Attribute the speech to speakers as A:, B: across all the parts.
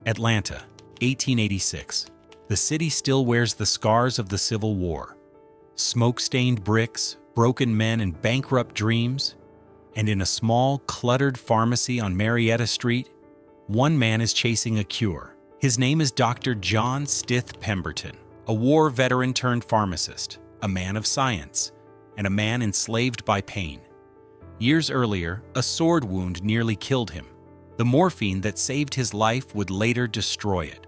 A: Atlanta, 1886. The city still wears the scars of the Civil War. Smoke-stained bricks, broken men, and bankrupt dreams. And in a small, cluttered pharmacy on Marietta Street, one man is chasing a cure. His name is Dr. John Pemberton, a war veteran turned pharmacist, a man of science, and a man enslaved by pain. Years earlier, a sword wound nearly killed him. The morphine that saved his life would later destroy it.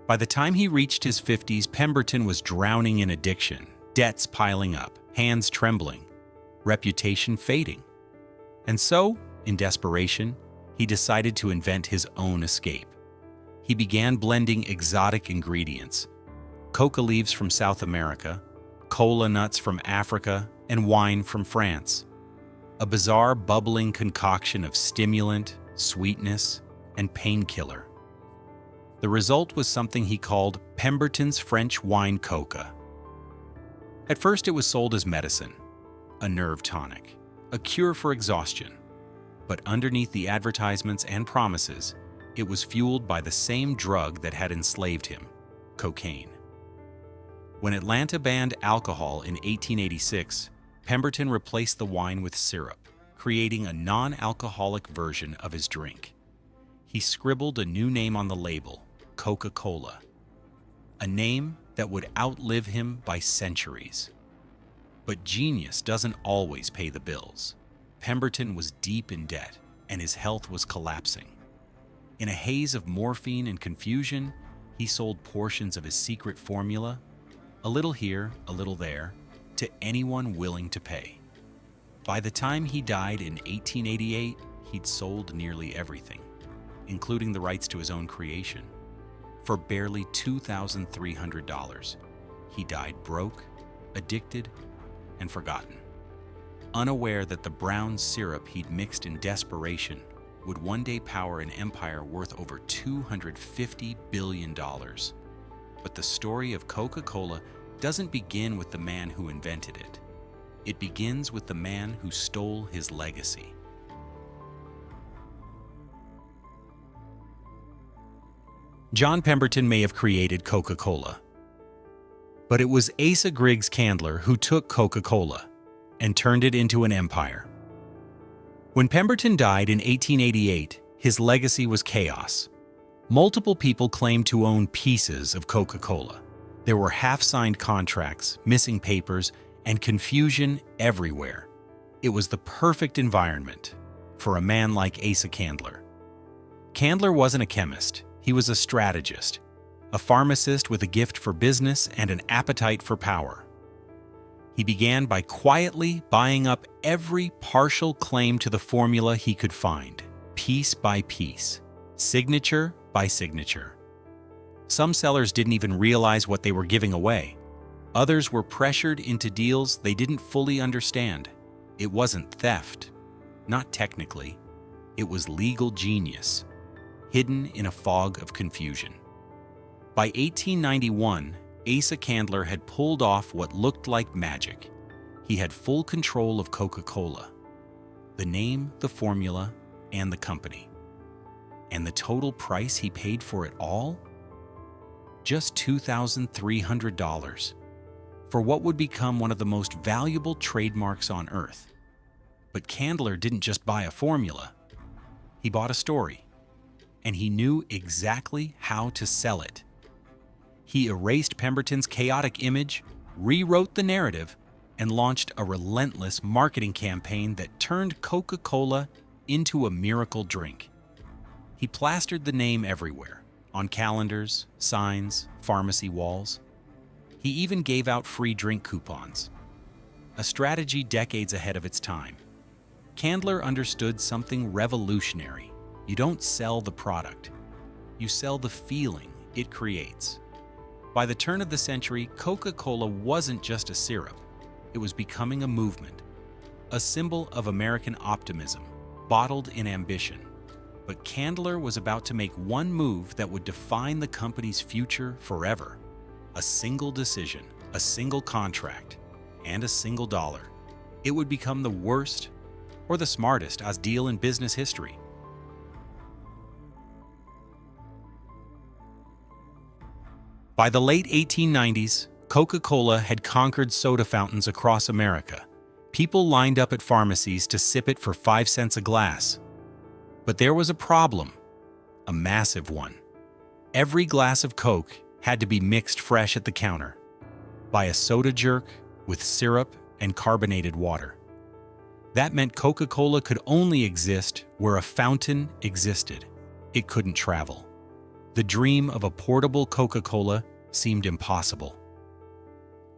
A: By the time he reached his 50s, Pemberton was drowning in addiction, debts piling up, hands trembling, reputation fading. And so, in desperation, he decided to invent his own escape. He began blending exotic ingredients: coca leaves from South America, cola nuts from Africa, and wine from France. A bizarre, bubbling concoction of stimulant, sweetness, and painkiller. The result was something he called Pemberton's French Wine Coca. At first it was sold as medicine, a nerve tonic, a cure for exhaustion. But underneath the advertisements and promises, it was fueled by the same drug that had enslaved him, cocaine. When Atlanta banned alcohol in 1886, Pemberton replaced the wine with syrup, creating a non-alcoholic version of his drink. He scribbled a new name on the label, Coca-Cola, a name that would outlive him by centuries. But genius doesn't always pay the bills. Pemberton was deep in debt, and his health was collapsing. In a haze of morphine and confusion, he sold portions of his secret formula, a little here, a little there, to anyone willing to pay. By the time he died in 1888, he'd sold nearly everything, including the rights to his own creation, for barely $2,300. He died broke, addicted, and forgotten, unaware that the brown syrup he'd mixed in desperation would one day power an empire worth over $250 billion. But the story of Coca-Cola doesn't begin with the man who invented it. It begins with the man who stole his legacy. John Pemberton may have created Coca-Cola, but it was Asa Candler who took Coca-Cola and turned it into an empire. When Pemberton died in 1888, his legacy was chaos. Multiple people claimed to own pieces of Coca-Cola. There were half-signed contracts, missing papers, and confusion everywhere. It was the perfect environment for a man like Asa Candler. Candler wasn't a chemist. He was a strategist, a pharmacist with a gift for business and an appetite for power. He began by quietly buying up every partial claim to the formula he could find, piece by piece, signature by signature. Some sellers didn't even realize what they were giving away. Others were pressured into deals they didn't fully understand. It wasn't theft, not technically. It was legal genius, hidden in a fog of confusion. By 1891, Asa Candler had pulled off what looked like magic. He had full control of Coca-Cola, the name, the formula, and the company. And the total price he paid for it all? Just $2,300, for what would become one of the most valuable trademarks on Earth. But Candler didn't just buy a formula. He bought a story, and he knew exactly how to sell it. He erased Pemberton's chaotic image, rewrote the narrative, and launched a relentless marketing campaign that turned Coca-Cola into a miracle drink. He plastered the name everywhere, on calendars, signs, pharmacy walls. He even gave out free drink coupons, a strategy decades ahead of its time. Candler understood something revolutionary. You don't sell the product. You sell the feeling it creates. By the turn of the century, Coca-Cola wasn't just a syrup. It was becoming a movement, a symbol of American optimism, bottled in ambition. But Candler was about to make one move that would define the company's future forever. A single decision, a single contract, and a single dollar. It would become the worst or the smartest deal in business history. By the late 1890s, Coca-Cola had conquered soda fountains across America. People lined up at pharmacies to sip it for 5 cents a glass. But there was a problem, a massive one. Every glass of Coke had to be mixed fresh at the counter by a soda jerk with syrup and carbonated water. That meant Coca-Cola could only exist where a fountain existed. It couldn't travel. The dream of a portable Coca-Cola seemed impossible.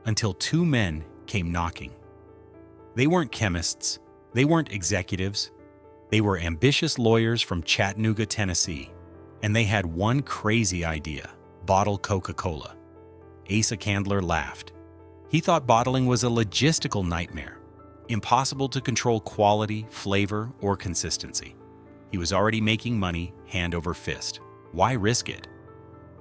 A: Until 2 men came knocking. They weren't chemists. They weren't executives. They were ambitious lawyers from Chattanooga, Tennessee. And they had one crazy idea: bottle Coca-Cola. Asa Candler laughed. He thought bottling was a logistical nightmare, impossible to control quality, flavor, or consistency. He was already making money hand over fist. Why risk it?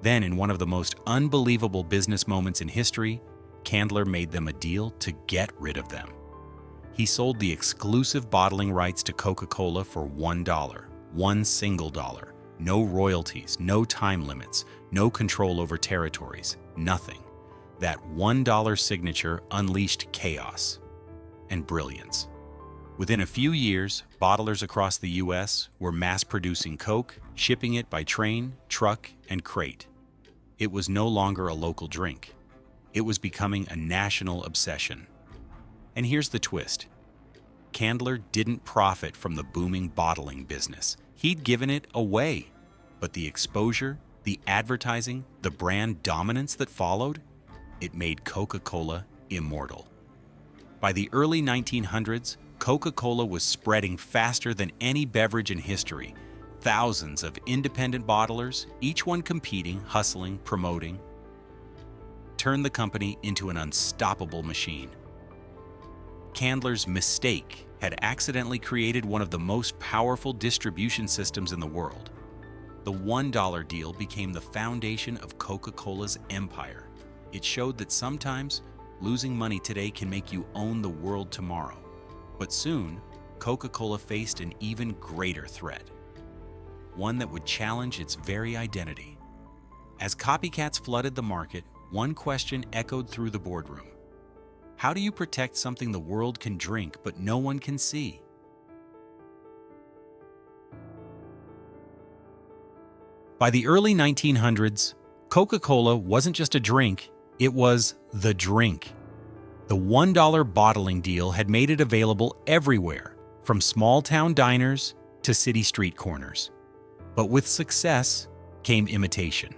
A: Then, in one of the most unbelievable business moments in history, Candler made them a deal to get rid of them. He sold the exclusive bottling rights to Coca-Cola for $1, one single dollar. No royalties, no time limits, no control over territories, nothing. That $1 signature unleashed chaos and brilliance. Within a few years, bottlers across the U.S. were mass-producing Coke, shipping it by train, truck, and crate. It was no longer a local drink. It was becoming a national obsession. And here's the twist. Candler didn't profit from the booming bottling business. He'd given it away. But the exposure, the advertising, the brand dominance that followed, it made Coca-Cola immortal. By the early 1900s, Coca-Cola was spreading faster than any beverage in history. Thousands of independent bottlers, each one competing, hustling, promoting, turned the company into an unstoppable machine. Candler's mistake had accidentally created one of the most powerful distribution systems in the world. The $1 deal became the foundation of Coca-Cola's empire. It showed that sometimes losing money today can make you own the world tomorrow. But soon, Coca-Cola faced an even greater threat, one that would challenge its very identity. As copycats flooded the market, one question echoed through the boardroom. How do you protect something the world can drink but no one can see? By the early 1900s, Coca-Cola wasn't just a drink, it was the drink. The $1 bottling deal had made it available everywhere, from small-town diners to city street corners. But with success came imitation.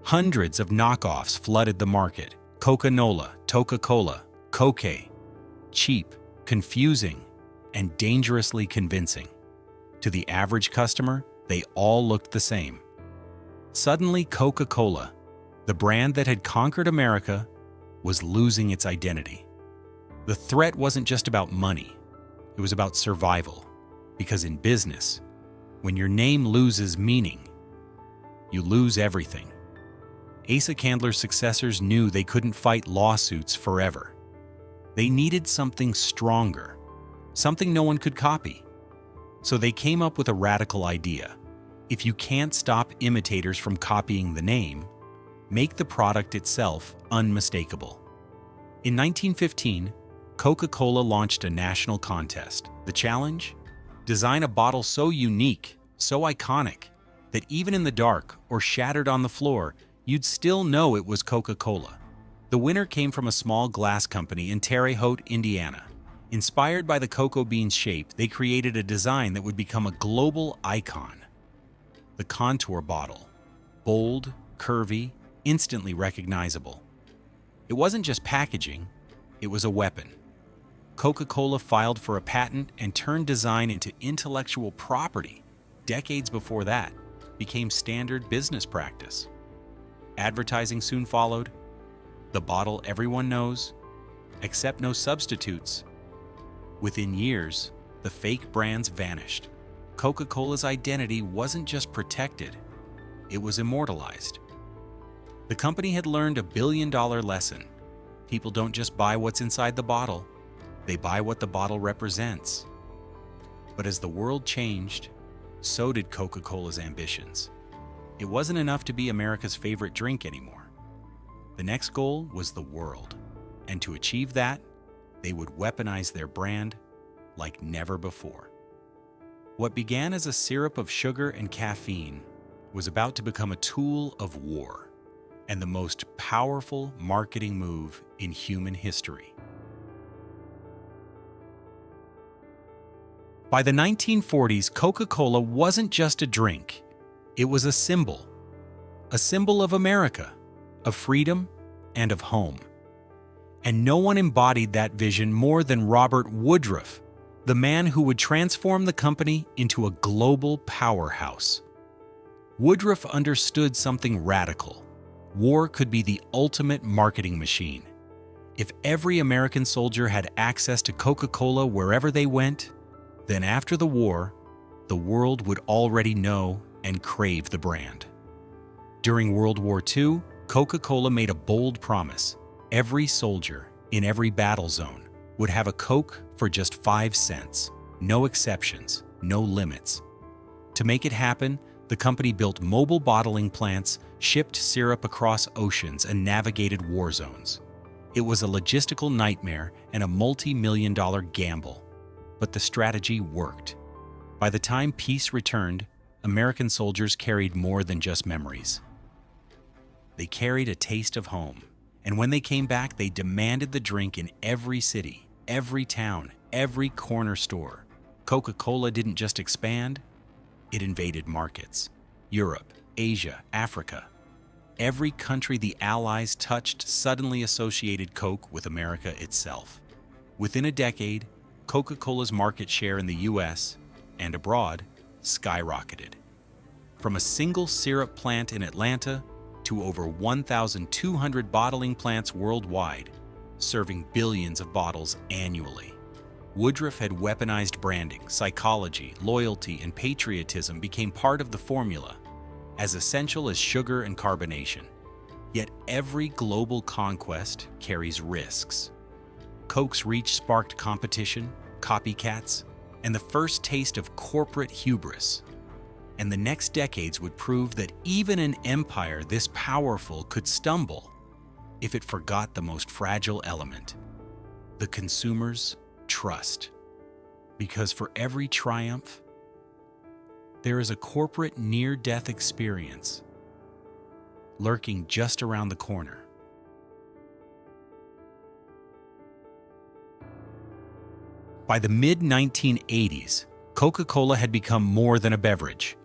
A: Hundreds of knockoffs flooded the market. Coca-Nola, Coca-Cola, Coke. Cheap, confusing, and dangerously convincing. To the average customer, they all looked the same. Suddenly, Coca-Cola, the brand that had conquered America, was losing its identity. The threat wasn't just about money. It was about survival. Because in business, when your name loses meaning, you lose everything. Asa Candler's successors knew they couldn't fight lawsuits forever. They needed something stronger, something no one could copy. So they came up with a radical idea. If you can't stop imitators from copying the name, make the product itself unmistakable. In 1915, Coca-Cola launched a national contest. The challenge? Design a bottle so unique, so iconic, that even in the dark or shattered on the floor, you'd still know it was Coca-Cola. The winner came from a small glass company in Terre Haute, Indiana. Inspired by the cocoa bean's shape, they created a design that would become a global icon. The contour bottle. Bold, curvy, instantly recognizable. It wasn't just packaging, it was a weapon. Coca-Cola filed for a patent and turned design into intellectual property. Decades before that, became standard business practice. Advertising soon followed. The bottle everyone knows, except no substitutes. Within years, the fake brands vanished. Coca-Cola's identity wasn't just protected, it was immortalized. The company had learned a billion-dollar lesson. People don't just buy what's inside the bottle, they buy what the bottle represents. But as the world changed, so did Coca-Cola's ambitions. It wasn't enough to be America's favorite drink anymore. The next goal was the world, and to achieve that, they would weaponize their brand like never before. What began as a syrup of sugar and caffeine was about to become a tool of war and the most powerful marketing move in human history. By the 1940s, Coca-Cola wasn't just a drink. It was a symbol of America, of freedom, and of home. And no one embodied that vision more than Robert Woodruff, the man who would transform the company into a global powerhouse. Woodruff understood something radical. War could be the ultimate marketing machine. If every American soldier had access to Coca-Cola wherever they went, then after the war, the world would already know and crave the brand. During World War II, Coca-Cola made a bold promise. Every soldier in every battle zone would have a Coke for just 5 cents. No exceptions, no limits. To make it happen, the company built mobile bottling plants, shipped syrup across oceans, and navigated war zones. It was a logistical nightmare and a multi-million-dollar gamble. But the strategy worked. By the time peace returned, American soldiers carried more than just memories. They carried a taste of home. And when they came back, they demanded the drink in every city, every town, every corner store. Coca-Cola didn't just expand, it invaded markets. Europe, Asia, Africa. Every country the Allies touched suddenly associated Coke with America itself. Within a decade, Coca-Cola's market share in the US and abroad skyrocketed. From a single syrup plant in Atlanta to over 1,200 bottling plants worldwide, serving billions of bottles annually. Woodruff had weaponized branding, psychology, loyalty, and patriotism became part of the formula, as essential as sugar and carbonation. Yet every global conquest carries risks. Coke's reach sparked competition, copycats, and the first taste of corporate hubris. And the next decades would prove that even an empire this powerful could stumble if it forgot the most fragile element, the consumer's trust. Because for every triumph, there is a corporate near-death experience lurking just around the corner. By the mid-1980s, Coca-Cola had become more than a beverage.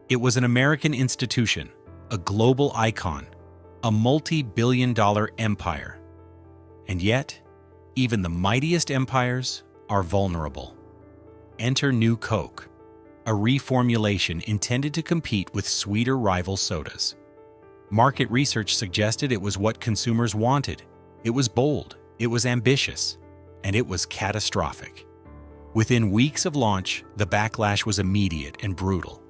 A: It was an American institution, a global icon, a multi-billion-dollar empire. And yet, even the mightiest empires are vulnerable. Enter New Coke, a reformulation intended to compete with sweeter rival sodas. Market research suggested it was what consumers wanted. It was bold, it was ambitious, and it was catastrophic. Within weeks of launch, the backlash was immediate and brutal.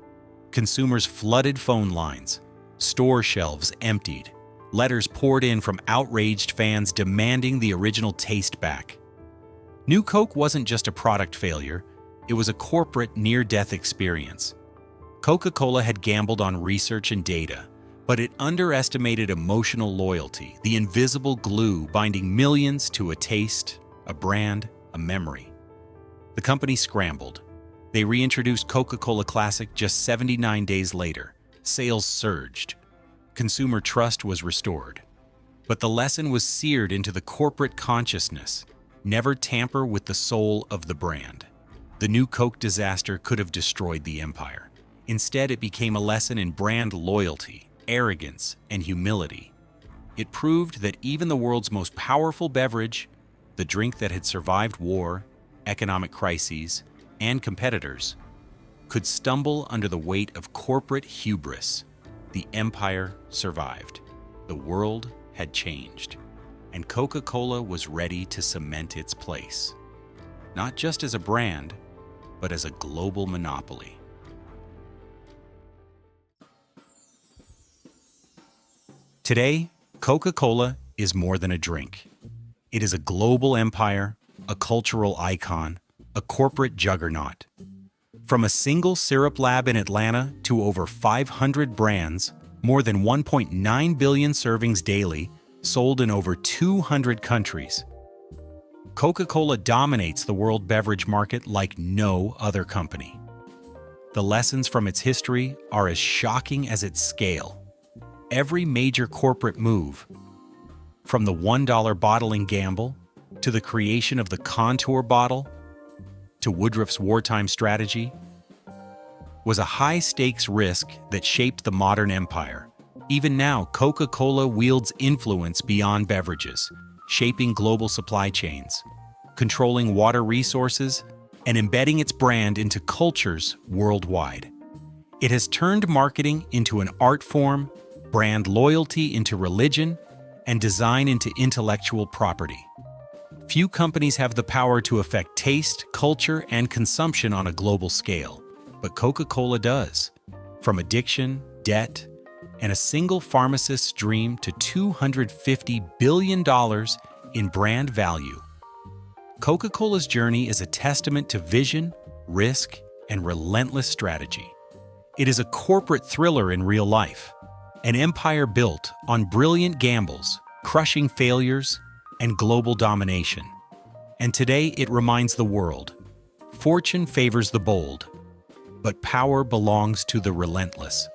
A: Consumers flooded phone lines, store shelves emptied, letters poured in from outraged fans demanding the original taste back. New Coke wasn't just a product failure, it was a corporate near-death experience. Coca-Cola had gambled on research and data, but it underestimated emotional loyalty, the invisible glue binding millions to a taste, a brand, a memory. The company scrambled. They reintroduced Coca-Cola Classic just 79 days later. Sales surged. Consumer trust was restored. But the lesson was seared into the corporate consciousness. Never tamper with the soul of the brand. The New Coke disaster could have destroyed the empire. Instead, it became a lesson in brand loyalty, arrogance, and humility. It proved that even the world's most powerful beverage, the drink that had survived war, economic crises, and competitors, could stumble under the weight of corporate hubris. The empire survived. The world had changed. And Coca-Cola was ready to cement its place. Not just as a brand, but as a global monopoly. Today, Coca-Cola is more than a drink. It is a global empire, a cultural icon, a corporate juggernaut. From a single syrup lab in Atlanta to over 500 brands, more than 1.9 billion servings daily, sold in over 200 countries. Coca-Cola dominates the world beverage market like no other company. The lessons from its history are as shocking as its scale. Every major corporate move, from the $1 bottling gamble to the creation of the contour bottle to Woodruff's wartime strategy, was a high-stakes risk that shaped the modern empire. Even now, Coca-Cola wields influence beyond beverages, shaping global supply chains, controlling water resources, and embedding its brand into cultures worldwide. It has turned marketing into an art form, brand loyalty into religion, and design into intellectual property. Few companies have the power to affect taste, culture, and consumption on a global scale, but Coca-Cola does. From addiction, debt, and a single pharmacist's dream to $250 billion in brand value, Coca-Cola's journey is a testament to vision, risk, and relentless strategy. It is a corporate thriller in real life, an empire built on brilliant gambles, crushing failures, and global domination. And today it reminds the world, fortune favors the bold, but power belongs to the relentless.